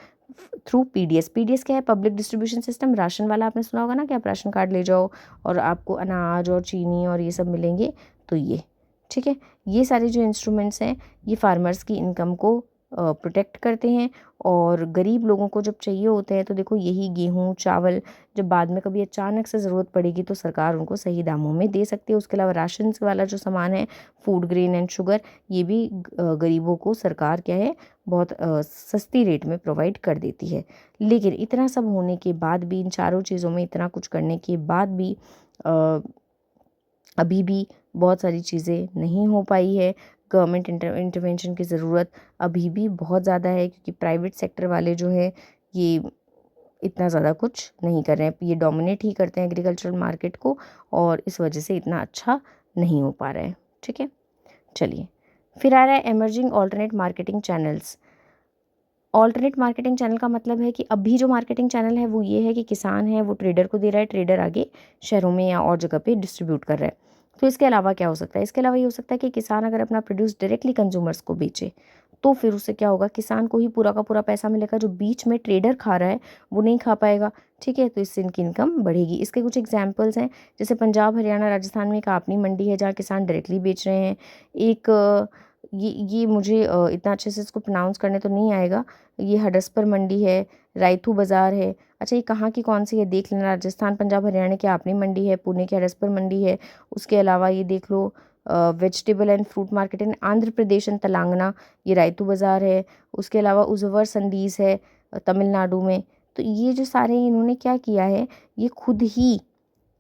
S1: through PDS. PDS क्या है? Public distribution system. राशन वाला आपने सुना होगा ना, कि आप राशन कार्ड ले जाओ और आपको अनाज और चीनी और ये सब मिलेंगे, तो ये ठीक है। ये सारे जो इंस्ट्रूमेंट्स हैं ये फार्मर्स की इनकम को प्रोटेक्ट करते हैं, और गरीब लोगों को जब चाहिए होते हैं तो देखो यही गेहूँ, चावल जब बाद में कभी अचानक से ज़रूरत पड़ेगी तो सरकार उनको सही दामों में दे सकती है। उसके अलावा राशन वाला जो सामान है, फूड ग्रेन एंड शुगर, ये भी गरीबों को सरकार क्या है बहुत सस्ती रेट में प्रोवाइड कर देती है। लेकिन इतना सब होने के बाद भी, इन चारों चीज़ों में इतना कुछ करने के बाद भी अभी भी बहुत सारी चीज़ें नहीं हो पाई है, गवर्नमेंट इंटरवेंशन की ज़रूरत अभी भी बहुत ज़्यादा है, क्योंकि प्राइवेट सेक्टर वाले जो है ये इतना ज़्यादा कुछ नहीं कर रहे हैं, ये डोमिनेट ही करते हैं एग्रीकल्चरल मार्केट को, और इस वजह से इतना अच्छा नहीं हो पा रहा है। ठीक है, चलिए फिर आ रहा है emerging alternate marketing channels. Alternate marketing channel का मतलब है कि अभी जो मार्केटिंग चैनल है वो ये है कि किसान है वो ट्रेडर को दे रहा है, ट्रेडर आगे शहरों में या और जगह पे डिस्ट्रीब्यूट कर रहा है। तो इसके अलावा क्या हो सकता है? इसके अलावा ये हो सकता है कि किसान अगर अपना प्रोड्यूस डायरेक्टली कंज्यूमर्स को बेचे, तो फिर उससे क्या होगा, किसान को ही पूरा का पूरा पैसा मिलेगा, जो बीच में ट्रेडर खा रहा है वो नहीं खा पाएगा। ठीक है, तो इससे इनकी इनकम बढ़ेगी। इसके कुछ एग्जाम्पल्स हैं, जैसे पंजाब, हरियाणा, राजस्थान में एक आपनी मंडी है जहाँ किसान डायरेक्टली बेच रहे हैं। एक ये मुझे इतना अच्छे से इसको प्रोनाउंस करने तो नहीं आएगा। ये हडसपर मंडी है, रायथू बाज़ार है। अच्छा, ये कहाँ की कौन सी है देख लेना, राजस्थान, पंजाब, हरियाणा की आपनी मंडी है, पुणे की हडसपर मंडी है। उसके अलावा ये देख लो vegetable and fruit market in Andhra Pradesh and Telangana, ये रायतू बाज़ार है। उसके अलावा उजवर संडीज है तमिलनाडु में। तो ये जो सारे इन्होंने क्या किया है, ये खुद ही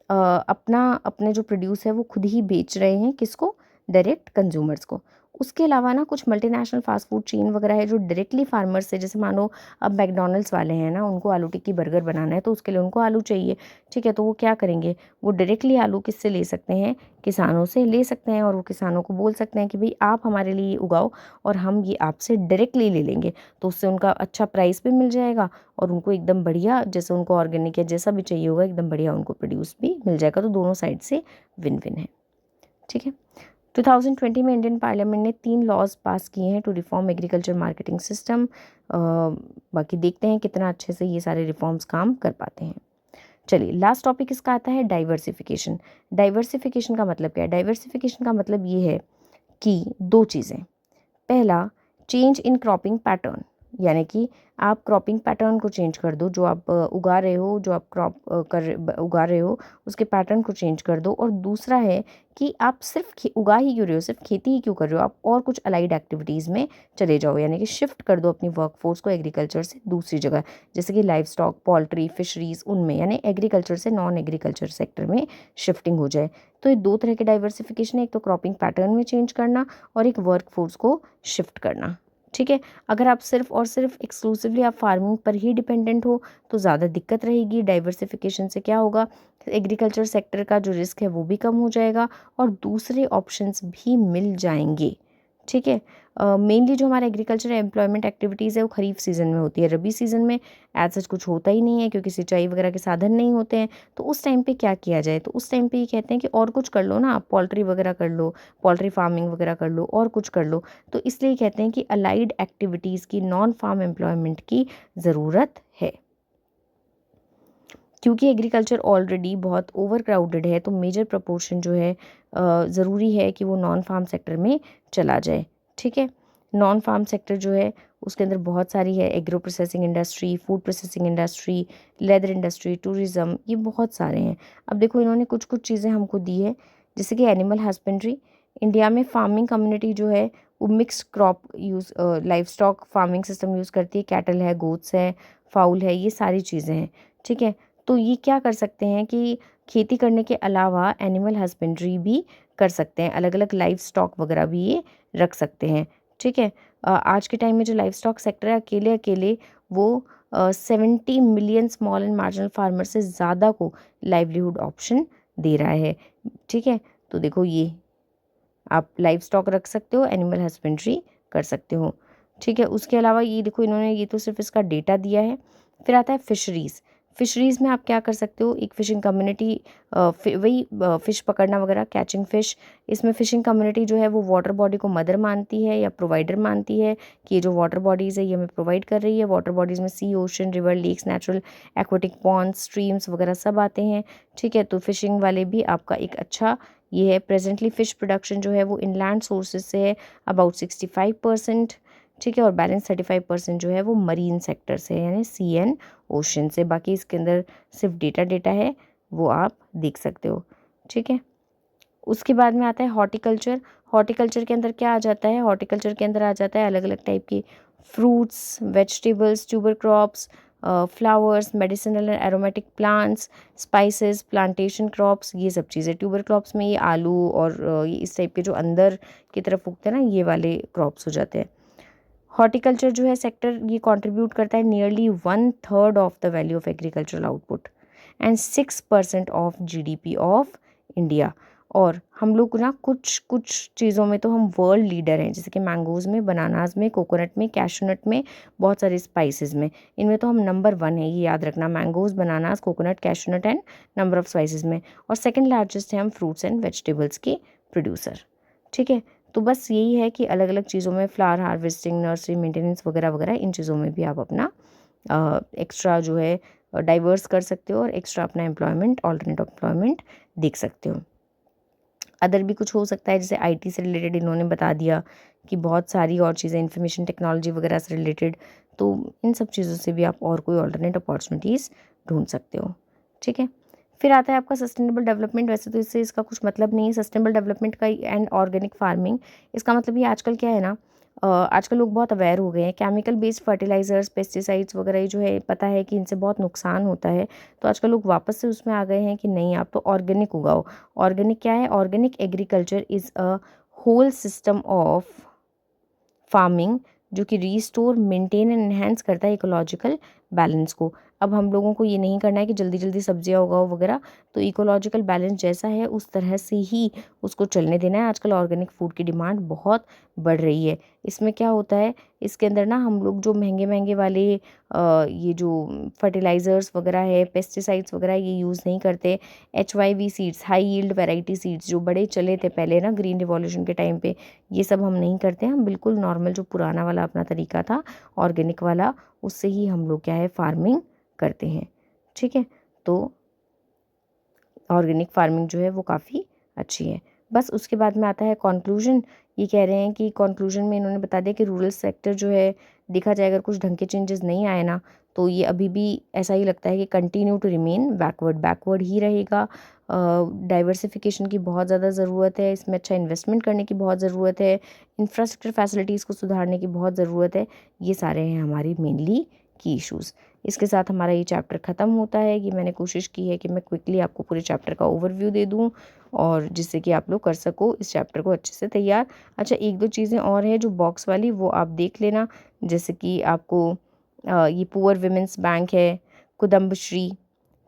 S1: अपने जो प्रोड्यूस है वो खुद ही बेच रहे हैं, किसको? डायरेक्ट कंज्यूमर्स को। उसके अलावा ना कुछ मल्टीनेशनल फास्ट फूड चेन वगैरह है जो डायरेक्टली फार्मर से, जैसे मानो अब मैकडॉनल्ड्स वाले हैं ना, उनको आलू टिक्की बर्गर बनाना है तो उसके लिए उनको आलू चाहिए। ठीक है, तो वो क्या करेंगे, वो डायरेक्टली आलू किससे ले सकते हैं? किसानों से ले सकते हैं, और वो किसानों को बोल सकते हैं कि भाई आप हमारे लिए उगाओ और हम ये आपसे डायरेक्टली ले लेंगे। तो उससे उनका अच्छा प्राइस भी मिल जाएगा और उनको एकदम बढ़िया, जैसे उनको ऑर्गेनिक या जैसा भी चाहिए होगा एकदम बढ़िया उनको प्रोड्यूस भी मिल जाएगा। तो दोनों साइड से विन विन है। ठीक है, 2020 में इंडियन पार्लियामेंट ने 3 लॉज पास किए हैं to reform agriculture marketing system. बाकी देखते हैं कितना अच्छे से ये सारे रिफॉर्म्स काम कर पाते हैं। चलिए, लास्ट टॉपिक इसका आता है डाइवर्सिफिकेशन। डाइवर्सिफिकेशन का मतलब क्या है? डाइवर्सिफिकेशन का मतलब ये है कि दो चीज़ें। पहला, चेंज इन क्रॉपिंग पैटर्न, यानी कि आप क्रॉपिंग पैटर्न को चेंज कर दो, जो आप उगा रहे हो, जो आप उगा रहे हो उसके पैटर्न को चेंज कर दो। और दूसरा है कि आप सिर्फ उगा ही क्यों रहे हो, सिर्फ खेती ही क्यों कर रहे हो, आप और कुछ अलाइड एक्टिविटीज़ में चले जाओ, यानी कि शिफ्ट कर दो अपनी वर्कफोर्स को एग्रीकल्चर से दूसरी जगह, जैसे कि लाइव स्टॉक, पोल्ट्री, फिशरीज, उनमें, यानी एग्रीकल्चर से नॉन एग्रीकल्चर सेक्टर में शिफ्टिंग हो जाए। तो ये दो तरह के डाइवर्सिफिकेशन है, एक तो क्रॉपिंग पैटर्न में चेंज करना और एक वर्कफोर्स को शिफ्ट करना। ठीक है, अगर आप सिर्फ और सिर्फ एक्सक्लूसिवली आप फार्मिंग पर ही डिपेंडेंट हो तो ज़्यादा दिक्कत रहेगी। डाइवर्सिफिकेशन से क्या होगा, एग्रीकल्चर सेक्टर का जो रिस्क है वो भी कम हो जाएगा और दूसरे ऑप्शंस भी मिल जाएंगे। ठीक है, मेनली जो हमारा एग्रीकल्चर एम्प्लॉयमेंट एक्टिविटीज़ है वो खरीफ सीज़न में होती है, रबी सीज़न में एज सच कुछ होता ही नहीं है क्योंकि सिंचाई वगैरह के साधन नहीं होते हैं। तो उस टाइम पे क्या किया जाए, तो उस टाइम पे ये कहते हैं कि और कुछ कर लो ना, आप पोल्ट्री वगैरह कर लो, पोल्ट्री फार्मिंग वगैरह कर लो, और कुछ कर लो। तो इसलिए कहते हैं कि अलाइड एक्टिविटीज़ की, नॉन फार्म एम्प्लॉयमेंट की ज़रूरत है, क्योंकि एग्रीकल्चर ऑलरेडी बहुत ओवर क्राउडेड है। तो मेजर प्रपोर्शन जो है ज़रूरी है कि वो नॉन फार्म सेक्टर में चला जाए। ठीक है, नॉन फार्म सेक्टर जो है उसके अंदर बहुत सारी है, agro processing industry, food processing industry, leather industry, tourism, ये बहुत सारे हैं। अब देखो इन्होंने कुछ कुछ चीज़ें हमको दी है, जैसे कि एनिमल हस्बेंड्री। इंडिया में फार्मिंग कम्युनिटी जो है वो mixed crop use, live stock farming system use करती है, कैटल है, गोट्स है, फाउल है, ये सारी चीज़ें हैं। ठीक है, तो ये क्या कर सकते हैं कि खेती करने के अलावा एनिमल हस्बेंड्री भी कर सकते हैं, अलग अलग लाइव स्टॉक वगैरह भी ये रख सकते हैं। ठीक है, आज के टाइम में जो लाइव स्टॉक सेक्टर है अकेले अकेले वो 70 million small and marginal farmer से ज़्यादा को लाइवलीहुड ऑप्शन दे रहा है। ठीक है, तो देखो ये आप लाइव स्टॉक रख सकते हो, एनिमल हस्बेंड्री कर सकते हो। ठीक है, उसके अलावा ये देखो इन्होंने ये तो सिर्फ इसका डेटा दिया है। फिर आता है फिशरीज़। फिशरीज़ में आप क्या कर सकते हो, एक फ़िशिंग कम्युनिटी, वही फ़िश पकड़ना वगैरह, कैचिंग फ़िश। इसमें फ़िशिंग कम्युनिटी जो है वो वाटर बॉडी को मदर मानती है या प्रोवाइडर मानती है कि ये जो वाटर बॉडीज़ है ये हमें प्रोवाइड कर रही है। वाटर बॉडीज़ में sea, ocean, river, lakes, natural aquatic ponds, streams वगैरह सब आते हैं। ठीक है, तो फ़िशिंग वाले भी आपका एक अच्छा ये है। प्रेजेंटली फ़िश प्रोडक्शन जो है वो इनलैंड सोर्सेज से है अबाउट 65%। ठीक है, और बैलेंस 35% जो है वो मरीन सेक्टर से है, यानी सी एंड ओशन से। बाकी इसके अंदर सिर्फ डेटा है, वो आप देख सकते हो। ठीक है, उसके बाद में आता है हॉर्टिकल्चर। हॉर्टिकल्चर के अंदर क्या आ जाता है, हॉर्टिकल्चर के अंदर आ जाता है अलग अलग टाइप की fruits, vegetables, tuber crops, flowers, medicinal and aromatic plants, spices, plantation crops, ये सब चीज़ें। ट्यूबर क्रॉप्स में ये आलू और ये इस टाइप के जो अंदर की तरफ उगते हैं ना, ये वाले क्रॉप्स हो जाते हैं। हॉर्टिकल्चर जो है सेक्टर, ये कंट्रीब्यूट करता है nearly 1/3 of the value of agricultural output and 6% of GDP of India. और हम लोग ना कुछ कुछ चीज़ों में तो हम वर्ल्ड लीडर हैं, जैसे कि मैंगोज़ में, बनानाज में, कोकोनट में, कैशूनट में, बहुत सारे स्पाइसेस में, इनमें तो हम नंबर 1 है, ये याद रखना। Mangoes, bananas, coconut, cashew nut and number of spices में। और सेकेंड लार्जेस्ट है हम फ्रूट्स एंड वेजिटेबल्स के प्रोड्यूसर। ठीक है, तो बस यही है कि अलग अलग चीज़ों में, फ्लावर हार्वेस्टिंग, नर्सरी मेंटेनेंस वगैरह वगैरह, इन चीज़ों में भी आप अपना एक्स्ट्रा जो है डाइवर्स कर सकते हो और एक्स्ट्रा अपना एम्प्लॉयमेंट, ऑल्टरनेट एम्प्लॉयमेंट देख सकते हो। अदर भी कुछ हो सकता है, जैसे आईटी से रिलेटेड इन्होंने बता दिया कि बहुत सारी और चीज़ें, इन्फॉर्मेशन टेक्नोलॉजी वगैरह से रिलेटेड, तो इन सब चीज़ों से भी आप और कोई ऑल्टरनेट अपॉर्चुनिटीज़ ढूंढ सकते हो। ठीक है, फिर आता है आपका सस्टेनेबल डेवलपमेंट। वैसे तो इससे इसका कुछ मतलब नहीं है सस्टेनेबल डेवलपमेंट का एंड ऑर्गेनिक फार्मिंग। इसका मतलब ये आजकल क्या है ना, आजकल लोग बहुत अवेयर हो गए हैं। केमिकल बेस्ड फर्टिलाइजर्स, पेस्टिसाइड्स वगैरह, ये जो है पता है कि इनसे बहुत नुकसान होता है, तो आजकल लोग वापस से उसमें आ गए हैं कि नहीं, आप तो ऑर्गेनिक उगाओ। ऑर्गेनिक क्या है? Organic agriculture is a whole system of farming जो कि रीस्टोर, मेंटेन एंड एनहेंस करता है इकोलॉजिकल बैलेंस को। अब हम लोगों को ये नहीं करना है कि जल्दी जल्दी सब्जियां उगाओ वगैरह, तो इकोलॉजिकल बैलेंस जैसा है उस तरह से ही उसको चलने देना है। आजकल ऑर्गेनिक फूड की डिमांड बहुत बढ़ रही है। इसमें क्या होता है, इसके अंदर ना हम लोग जो महंगे महंगे वाले ये जो फर्टिलाइज़र्स वगैरह है, पेस्टिसाइड्स वगैरह, ये यूज़ नहीं करते। HYV seeds, high yield variety seeds, जो बड़े चले थे पहले ना ग्रीन रिवॉल्यूशन के टाइम पे, ये सब हम नहीं करते। हम बिल्कुल नॉर्मल जो पुराना वाला अपना तरीका था ऑर्गेनिक वाला, उससे ही हम लोग क्या है फार्मिंग करते हैं। ठीक है, तो ऑर्गेनिक फार्मिंग जो है वो काफ़ी अच्छी है। बस उसके बाद में आता है कंक्लूजन। ये कह रहे हैं कि कंक्लूजन में इन्होंने बता दिया कि रूरल सेक्टर जो है, देखा जाए अगर कुछ ढंग के चेंजेस नहीं आए ना, तो ये अभी भी ऐसा ही लगता है कि कंटिन्यू टू रिमेन बैकवर्ड ही रहेगा। डाइवर्सिफिकेशन की बहुत ज़्यादा ज़रूरत है, इसमें अच्छा इन्वेस्टमेंट करने की बहुत ज़रूरत है, इंफ्रास्ट्रक्चर फैसिलिटीज़ को सुधारने की बहुत ज़रूरत है। ये सारे हैं हमारी मेनली की इश्यूज़। इसके साथ हमारा ये चैप्टर ख़त्म होता है। कि मैंने कोशिश की है कि मैं क्विकली आपको पूरे चैप्टर का ओवरव्यू दे दूँ, और जिससे कि आप लोग कर सको इस चैप्टर को अच्छे से तैयार। अच्छा, एक दो चीज़ें और हैं जो बॉक्स वाली, वो आप देख लेना। जैसे कि आपको ये पुअर विमेंस बैंक है, कुदम्बश्री,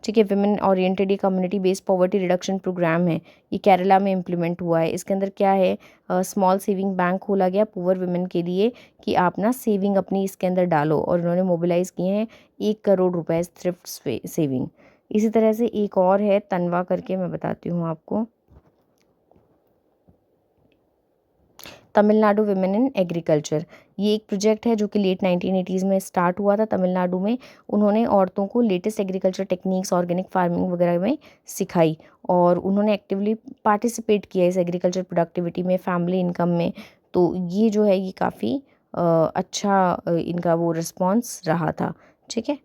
S1: ठीक है, विमेन ओरिएंटेड ये community based poverty reduction programme है, ये केरला में इम्प्लीमेंट हुआ है। इसके अंदर क्या है, स्मॉल सेविंग बैंक खोला गया पुअर विमेन के लिए कि आप ना सेविंग अपनी इसके अंदर डालो, और इन्होंने मोबिलाइज़ किए हैं 1 करोड़ रुपए थ्रिफ्ट सेविंग। इसी तरह से एक और है तनवा करके, मैं बताती हूँ आपको, तमिलनाडु विमेन इन एग्रीकल्चर। ये एक प्रोजेक्ट है जो कि लेट 1980s में स्टार्ट हुआ था तमिलनाडु में। उन्होंने औरतों को latest agriculture techniques, organic farming वगैरह में सिखाई, और उन्होंने एक्टिवली पार्टिसिपेट किया इस एग्रीकल्चर प्रोडक्टिविटी में, फैमिली इनकम में। तो ये जो है ये काफ़ी अच्छा इनका वो रिस्पॉन्स रहा था। ठीक है,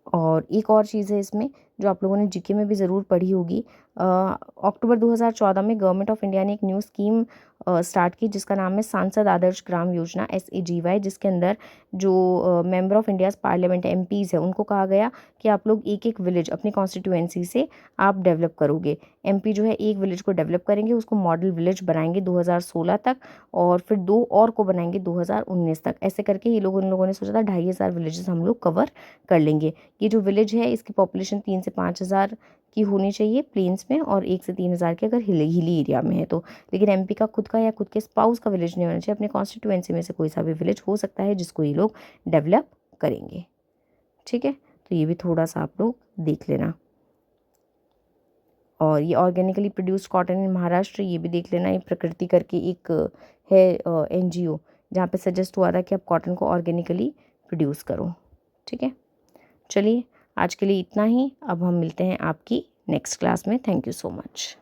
S1: और एक और चीज़ है इसमें जो आप लोगों ने जीके में भी ज़रूर पढ़ी होगी। अक्टूबर 2014 में गवर्नमेंट ऑफ इंडिया ने एक न्यू स्कीम स्टार्ट की जिसका नाम है सांसद आदर्श ग्राम योजना, SAGY, जिसके अंदर जो member of India's parliament MPs है, उनको कहा गया कि आप लोग एक एक विलेज अपनी कॉन्स्टिट्यूएंसी से आप डेवलप करोगे। MP जो है एक विलेज को डेवलप करेंगे, उसको मॉडल विलेज बनाएंगे 2016 तक, और फिर 2 और को बनाएंगे 2019 तक। ऐसे करके ये लोग, इन लोगों ने सोचा था 2500 विलेजेस हम लोग कवर कर लेंगे। ये जो विलेज है इसकी पॉपुलेशन 3 से 5,000 की होनी चाहिए प्लेन्स में, और 1 से 3,000 की अगर हिली एरिया में है तो। लेकिन MP का खुद का या खुद के स्पाउस का विलेज नहीं होना चाहिए, अपने कॉन्स्टिट्यूएंसी में से कोई सा भी विलेज हो सकता है जिसको ये लोग डेवलप करेंगे। ठीक है, तो ये भी थोड़ा सा आप लोग देख लेना। और ये organically produced cotton in Maharashtra, ये भी देख लेना। ये प्रकृति करके एक है NGO, जहाँ पे सजेस्ट हुआ था कि आप कॉटन को ऑर्गेनिकली प्रोड्यूस करो। ठीक है, चलिए आज के लिए इतना ही। अब हम मिलते हैं आपकी नेक्स्ट क्लास में। Thank you so much.